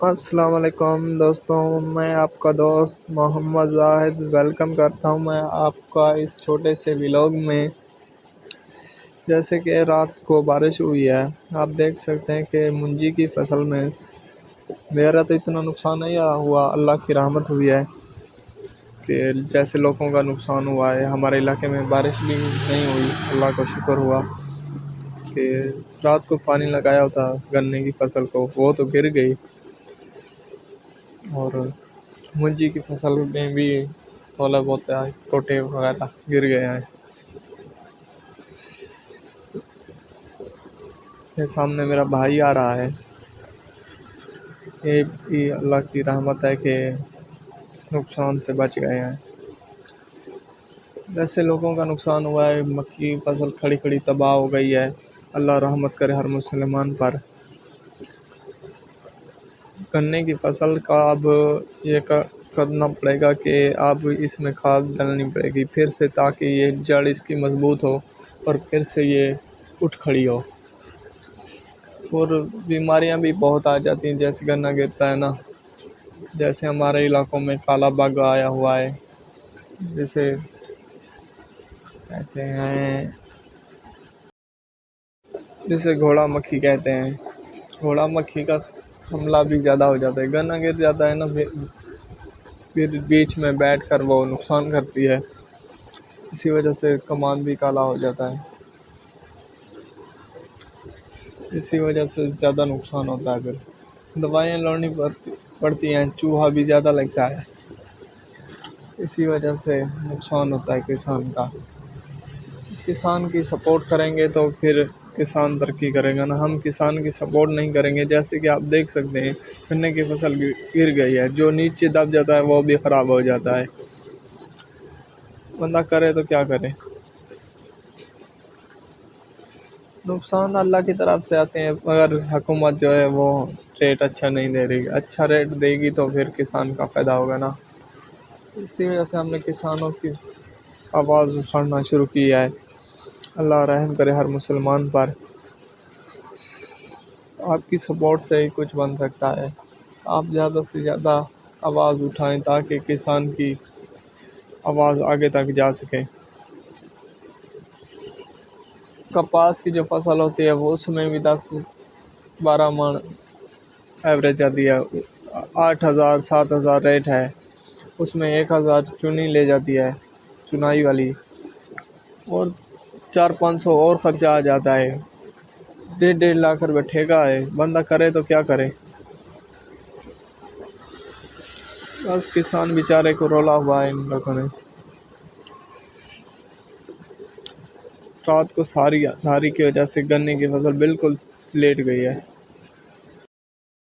السلام علیکم دوستوں، میں آپ کا دوست محمد زاہد ویلکم کرتا ہوں میں آپ کا اس چھوٹے سے ولاگ میں۔ جیسے کہ رات کو بارش ہوئی ہے، آپ دیکھ سکتے ہیں کہ منجی کی فصل میں میرا تو اتنا نقصان نہیں ہوا، اللہ کی رحمت ہوئی ہے کہ جیسے لوگوں کا نقصان ہوا ہے ہمارے علاقے میں بارش بھی نہیں ہوئی۔ اللہ کا شکر ہوا کہ رات کو پانی لگایا تھا گنے کی فصل کو، وہ تو گر گئی، اور منجی کی فصل میں بھی تھوڑا بہت ٹوٹے وغیرہ گر گئے ہیں۔ یہ سامنے میرا بھائی آ رہا ہے، یہ بھی اللہ کی رحمت ہے کہ نقصان سے بچ گئے ہیں۔ جیسے لوگوں کا نقصان ہوا ہے، مکئی کی فصل کھڑی کھڑی تباہ ہو گئی ہے، اللہ رحمت کرے ہر مسلمان پر۔ گنے کی فصل کا اب یہ کرنا پڑے گا کہ اب اس میں کھاد ڈالنی پڑے گی پھر سے، تاکہ یہ جڑ اس کی مضبوط ہو اور پھر سے یہ اٹھ کھڑی ہو۔ اور بیماریاں بھی بہت آ جاتی ہیں جیسے گنا گرتا ہے نا، جیسے ہمارے علاقوں میں کالا باغ آیا ہوا ہے، جسے کہتے ہیں جسے گھوڑا مکھی کہتے ہیں۔ گھوڑا مکھی کا حملہ بھی زیادہ ہو جاتا ہے، گنا گر جاتا ہے نا، پھر بیچ میں بیٹھ کر وہ نقصان کرتی ہے، اسی وجہ سے کمان بھی کالا ہو جاتا ہے، اسی وجہ سے زیادہ نقصان ہوتا ہے۔ پھر دوائیاں لڑنی پڑتی ہیں، چوہا بھی زیادہ لگتا ہے، اسی وجہ سے نقصان ہوتا ہے کسان کا۔ کسان کی سپورٹ کریں گے تو پھر کسان ترقی کرے گا نا، ہم کسان کی سپورٹ نہیں کریں گے۔ جیسے کہ آپ دیکھ سکتے ہیں گنے کی فصل گر گئی ہے، جو نیچے دب جاتا ہے وہ بھی خراب ہو جاتا ہے، بندہ کرے تو کیا کرے۔ نقصان اللہ کی طرف سے آتے ہیں، مگر حکومت جو ہے وہ ریٹ اچھا نہیں دے رہی، اچھا ریٹ دے گی تو پھر کسان کا فائدہ ہوگا نا۔ اسی وجہ سے ہم نے کسانوں کی آواز اٹھانا شروع کیا ہے۔ اللہ رحم کرے ہر مسلمان پر۔ آپ کی سپورٹ سے ہی کچھ بن سکتا ہے، آپ زیادہ سے زیادہ آواز اٹھائیں تاکہ کسان کی آواز آگے تک جا سکے۔ کپاس کی جو فصل ہوتی ہے وہ اس میں بھی 10-12 من ایوریج آتی ہے، 8,000 7,000 ریٹ ہے، اس میں 1,000 چنی لے جاتی ہے، چنائی والی، اور 400-500 اور خرچہ آ جاتا ہے، 1.5 لاکھ روپے ٹھیکہ ہے، بندہ کرے تو کیا کرے۔ بس کسان بیچارے کو رولا ہوا ہے ان لوگوں نے۔ رات کو ساری کی وجہ سے گنے کی فصل بالکل لیٹ گئی ہے۔